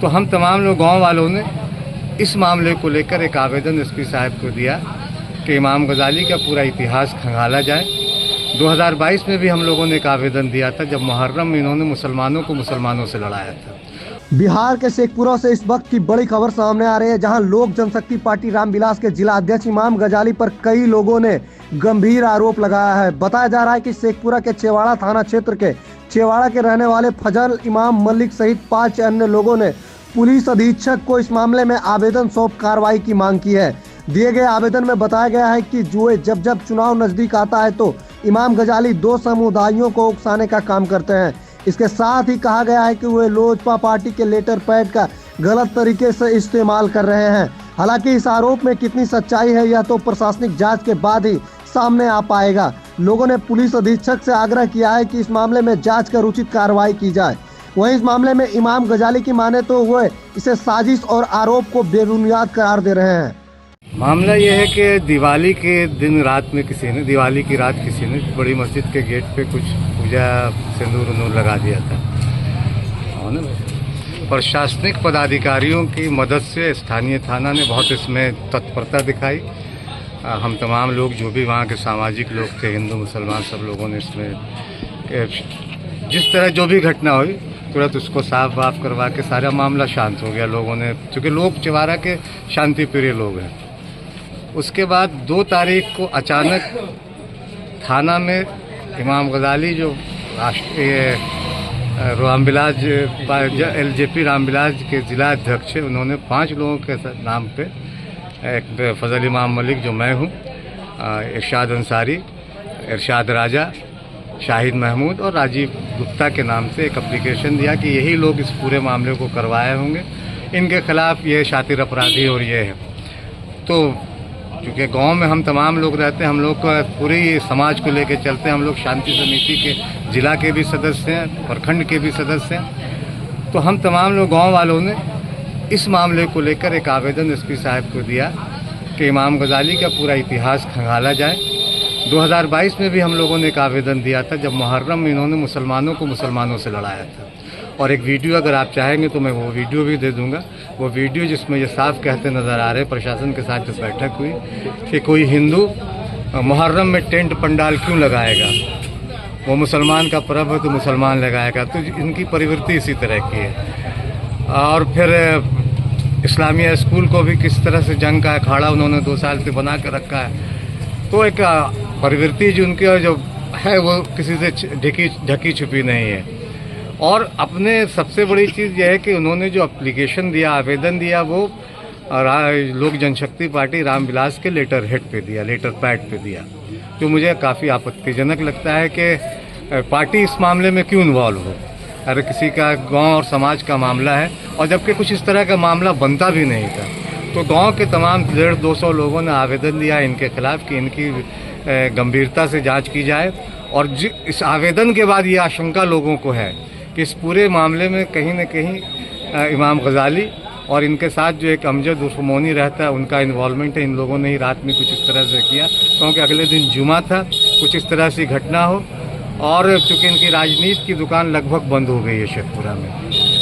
तो हम तमाम लोग गाँव वालों ने इस मामले को लेकर एक आवेदन एसपी साहब को दिया कि इमाम गजाली का पूरा इतिहास खंगाला जाए। 2022 में भी हम लोगों ने एक आवेदन दिया था जब मुहर्रम में इन्होंने मुसलमानों को मुसलमानों से लड़ाया था। बिहार के शेखपुरा से इस वक्त की बड़ी खबर सामने आ रही है, जहां लोक जनशक्ति पार्टी रामविलास के जिला अध्यक्ष इमाम गजाली पर कई लोगों ने गंभीर आरोप लगाया है। बताया जा रहा है कि शेखपुरा के चेवाड़ा थाना क्षेत्र के चेवाड़ा के रहने वाले फजल इमाम मलिक सहित 5 अन्य लोगों ने पुलिस अधीक्षक को इस मामले में आवेदन सौंप कार्रवाई की मांग की है। दिए गए आवेदन में बताया गया है कि जब जब चुनाव नजदीक आता है तो इमाम गजाली 2 समुदायों को उकसाने का काम करते हैं। इसके साथ ही कहा गया है कि वे लोजपा पार्टी के लेटर पैड का गलत तरीके से इस्तेमाल कर रहे हैं। हालांकि इस आरोप में कितनी सच्चाई है यह तो प्रशासनिक जांच के बाद ही सामने आ पाएगा। लोगों ने पुलिस अधीक्षक से आग्रह किया है कि इस मामले में जांच कर उचित कार्रवाई की जाए। वहीं इस मामले में इमाम गजाली की माने तो वे इसे साजिश और आरोप को बेबुनियाद करार दे रहे हैं। मामला यह है कि दिवाली के दिन रात में दिवाली की रात किसी ने बड़ी मस्जिद के गेट पे कुछ पूजा सिंदूर उनूर लगा दिया था। प्रशासनिक पदाधिकारियों की मदद से स्थानीय थाना ने बहुत इसमें तत्परता दिखाई। हम तमाम लोग जो भी वहाँ के सामाजिक लोग थे, हिंदू मुसलमान, सब लोगों ने इसमें जिस तरह जो भी घटना हुई तुरंत उसको साफ वाफ करवा के सारा मामला शांत हो गया। लोगों ने, चूँकि लोग चेवाड़ा के शांति प्रिय लोग हैं। उसके बाद 2 तारीख को अचानक थाना में इमाम गजाली जो राष्ट्रीय रामविलास एलजेपी रामविलास के जिला अध्यक्ष है, उन्होंने 5 लोगों के नाम पे, एक फजल इमाम मलिक जो मैं हूँ, इरशाद अंसारी, इरशाद राजा, शाहिद महमूद और राजीव गुप्ता के नाम से एक एप्लीकेशन दिया कि यही लोग इस पूरे मामले को करवाए होंगे, इनके खिलाफ ये शातिर अपराधी और ये है। तो क्योंकि गांव में हम तमाम लोग रहते हैं, हम लोग को पूरी समाज को लेकर चलते हैं। हम लोग शांति समिति के जिला के भी सदस्य हैं, प्रखंड के भी सदस्य हैं। तो हम तमाम लोग गांव वालों ने इस मामले को लेकर एक आवेदन एसपी साहब को दिया कि इमाम गजाली का पूरा इतिहास खंगाला जाए। 2022 में भी हम लोगों ने एक आवेदन दिया था जब मुहर्रम में इन्होंने मुसलमानों को मुसलमानों से लड़ाया था। और एक वीडियो अगर आप चाहेंगे तो मैं वो वीडियो भी दे दूंगा। वो वीडियो जिसमें ये साफ कहते नज़र आ रहे हैं, प्रशासन के साथ जब बैठक हुई कि कोई हिंदू मुहर्रम में टेंट पंडाल क्यों लगाएगा, वो मुसलमान का पर्व है तो मुसलमान लगाएगा। तो इनकी प्रवृत्ति इसी तरह की है। और फिर इस्लामिया स्कूल को भी किस तरह से जंग का अखाड़ा उन्होंने 2 साल से बना कर रखा है। तो एक प्रवृत्ति जो उनकी जो है वो किसी से ढकी छुपी नहीं है। और अपने सबसे बड़ी चीज़ यह है कि उन्होंने जो एप्लीकेशन दिया, आवेदन दिया, वो लोक जनशक्ति पार्टी रामविलास के लेटर हेड पे दिया, लेटर पैड पे दिया, जो मुझे काफ़ी आपत्तिजनक लगता है कि पार्टी इस मामले में क्यों इन्वॉल्व हो। अरे किसी का गांव और समाज का मामला है, और जबकि कुछ इस तरह का मामला बनता भी नहीं था। तो गांव के तमाम 150-200 लोगों ने आवेदन दिया इनके खिलाफ कि इनकी गंभीरता से जांच की जाए। और इस आवेदन के बाद ये आशंका लोगों को है कि इस पूरे मामले में कहीं न कहीं इमाम गजाली और इनके साथ जो एक अमजद उर्फ मोनी रहता है, उनका इन्वॉल्वमेंट है। इन लोगों ने ही रात में कुछ इस तरह से किया, क्योंकि अगले दिन जुमा था, कुछ इस तरह से घटना हो। और चूँकि इनकी राजनीति की दुकान लगभग बंद हो गई है शेखपुरा में,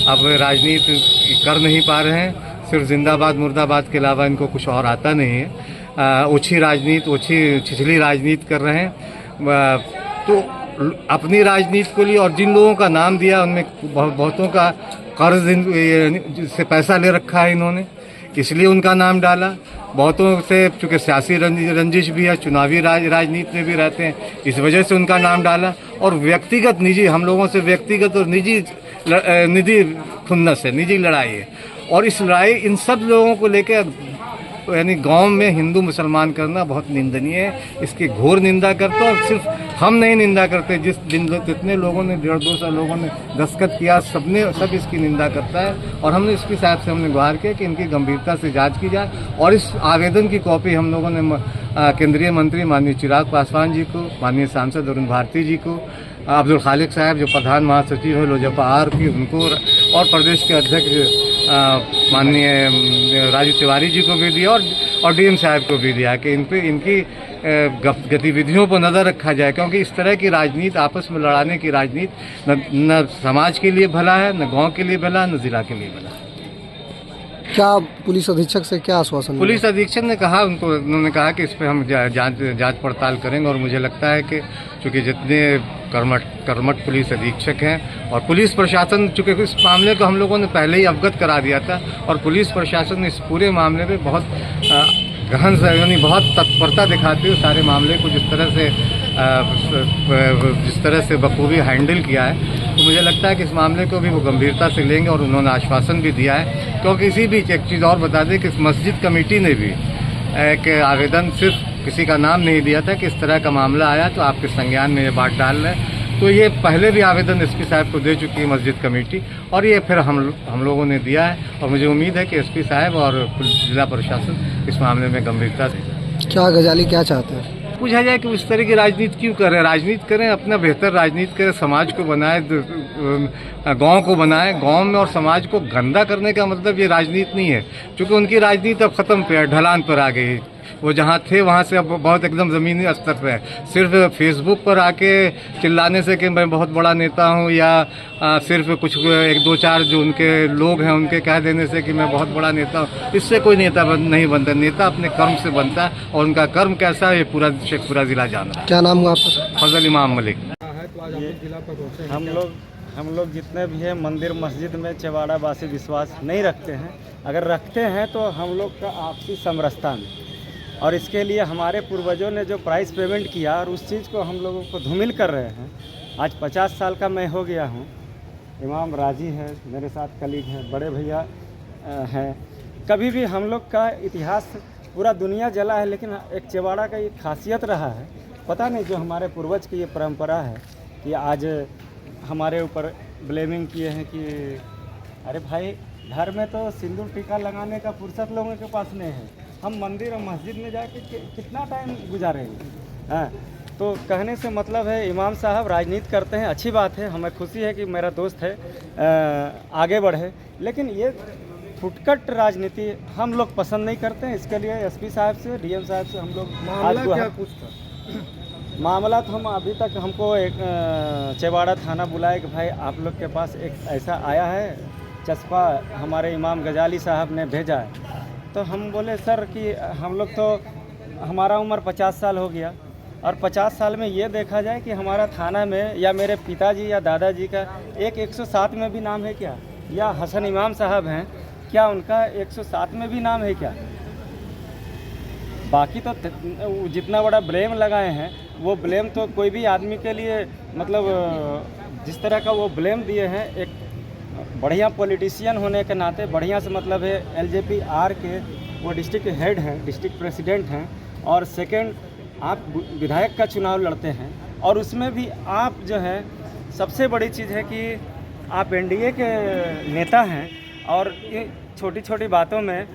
अब राजनीति कर नहीं पा रहे हैं। सिर्फ जिंदाबाद मुर्दाबाद के अलावा इनको कुछ और आता नहीं है। ओछी राजनीति, ओछी छिछली राजनीति कर रहे हैं। तो अपनी राजनीति को लिए, और जिन लोगों का नाम दिया उनमें बहुतों का कर्ज से पैसा ले रखा है इन्होंने, इसलिए उनका नाम डाला। बहुतों से चूँकि सियासी रंजिश भी है, चुनावी राजनीति में भी रहते हैं, इस वजह से उनका नाम डाला। और व्यक्तिगत निजी, हम लोगों से व्यक्तिगत और निजी खुन्नस है, निजी लड़ाई है। और इस लड़ाई इन सब लोगों को लेकर, यानी गांव में हिंदू मुसलमान करना बहुत निंदनीय है। इसकी घोर निंदा करते हैं। और सिर्फ हम नहीं निंदा करते, जितने लोगों ने 150-200 लोगों ने दस्तखत किया, सब इसकी निंदा करता है। और हमने इसके साथ से हमने गुहार किया कि इनकी गंभीरता से जांच की जाए। और इस आवेदन की कॉपी हम लोगों ने केंद्रीय मंत्री माननीय चिराग पासवान जी को, माननीय सांसद अरुण भारती जी को, अब्दुल खालिक साहब जो प्रधान महासचिव है लोजपा आर की, उनको, और प्रदेश के अध्यक्ष माननीय राजू तिवारी जी को भी दिया, और डीएम साहब को भी दिया कि इनकी गतिविधियों पर नज़र रखा जाए। क्योंकि इस तरह की राजनीति, आपस में लड़ाने की राजनीति न समाज के लिए भला है, न गांव के लिए भला, न ज़िला के लिए भला। क्या पुलिस अधीक्षक से क्या आश्वासन मिला? पुलिस अधीक्षक ने कहा, उन्होंने कहा कि इस पर हम जांच पड़ताल करेंगे, और मुझे लगता है कि चूँकि जितने कर्मठ पुलिस अधीक्षक हैं और पुलिस प्रशासन, चूँकि इस मामले को हम लोगों ने पहले ही अवगत करा दिया था, और पुलिस प्रशासन इस पूरे मामले में बहुत गहन से, यानी बहुत तत्परता दिखाते हुए सारे मामले को जिस तरह से बखूबी हैंडल किया है, तो मुझे लगता है कि इस मामले को भी वो गंभीरता से लेंगे, और उन्होंने आश्वासन भी दिया है। क्योंकि इसी बीच एक चीज़ और बता दें कि इस मस्जिद कमेटी ने भी एक आवेदन, सिर्फ किसी का नाम नहीं दिया था कि इस तरह का मामला आया तो आपके संज्ञान में ये बात डाल रहे हैं, तो ये पहले भी आवेदन एसपी साहब को दे चुकी है मस्जिद कमेटी, और ये फिर हम लोगों ने दिया है, और मुझे उम्मीद है कि एसपी साहब और जिला प्रशासन इस मामले में गंभीरता से। क्या गजाली क्या चाहते हैं? पूछा जाए कि इस तरह की राजनीति क्यों कर रहे हैं? राजनीति करें, अपना बेहतर राजनीति करें, समाज को बनाए, गांव को बनाए। गांव में और समाज को गंदा करने का मतलब ये राजनीति नहीं है, क्योंकि उनकी राजनीति अब खत्म पे है, ढलान पर आ गई। वो जहाँ थे वहाँ से अब बहुत एकदम ज़मीनी स्तर पे है। सिर्फ फेसबुक पर आके चिल्लाने से कि मैं बहुत बड़ा नेता हूँ, या सिर्फ कुछ एक दो चार जो उनके लोग हैं उनके कह देने से कि मैं बहुत बड़ा नेता हूँ, इससे कोई नेता नहीं बनता। नेता अपने कर्म से बनता है, और उनका कर्म कैसा है ये पूरा ज़िला जान रहा है। क्या नाम हुआ आपका? फजल इमाम मलिक। हम लोग जितने भी हैं मंदिर मस्जिद में चेवाड़ा वासी विश्वास नहीं रखते हैं। अगर रखते हैं तो हम लोग का आपसी समरसता में, और इसके लिए हमारे पूर्वजों ने जो प्राइस पेमेंट किया, और उस चीज़ को हम लोगों को धूमिल कर रहे हैं। आज 50 साल का मैं हो गया हूँ। इमाम राजी है, मेरे साथ कलीग हैं, बड़े भैया हैं। कभी भी हम लोग का इतिहास पूरा दुनिया जला है, लेकिन एक चेवाड़ा का ये खासियत रहा है। पता नहीं जो हमारे पूर्वज की ये परंपरा है कि आज हमारे ऊपर ब्लेमिंग किए हैं कि अरे भाई, घर में तो सिंदूर टीका लगाने का फुर्सत लोगों के पास नहीं है, हम मंदिर और मस्जिद में जाके कितना टाइम गुजारेंगे। हाँ, तो कहने से मतलब है इमाम साहब राजनीति करते हैं, अच्छी बात है, हमें खुशी है कि मेरा दोस्त है आगे बढ़े, लेकिन ये फुटकट राजनीति हम लोग पसंद नहीं करते हैं। इसके लिए एसपी साहब से, डीएम साहब से हम लोग क्या कुछ था? मामला तो हम अभी तक, हमको एक चेवाड़ा थाना बुलाए कि भाई आप लोग के पास एक ऐसा आया है, चस्पा हमारे इमाम गजाली साहब ने भेजा है। तो हम बोले सर कि हम लोग तो, हमारा उम्र 50 साल हो गया, और 50 साल में ये देखा जाए कि हमारा थाना में या मेरे पिताजी या दादाजी का एक 107 में भी नाम है क्या, या हसन इमाम साहब हैं क्या, उनका 107 में भी नाम है क्या? बाकी तो जितना बड़ा ब्लेम लगाए हैं, वो ब्लेम तो कोई भी आदमी के लिए, मतलब जिस तरह का वो ब्लेम दिए हैं, एक बढ़िया पॉलिटिशियन होने के नाते, बढ़िया से मतलब है LJP-R के वो डिस्ट्रिक्ट हेड हैं, डिस्ट्रिक्ट प्रेसिडेंट हैं, और सेकंड आप विधायक का चुनाव लड़ते हैं, और उसमें भी आप जो है, सबसे बड़ी चीज़ है कि आप NDA के नेता हैं, और ये छोटी छोटी बातों में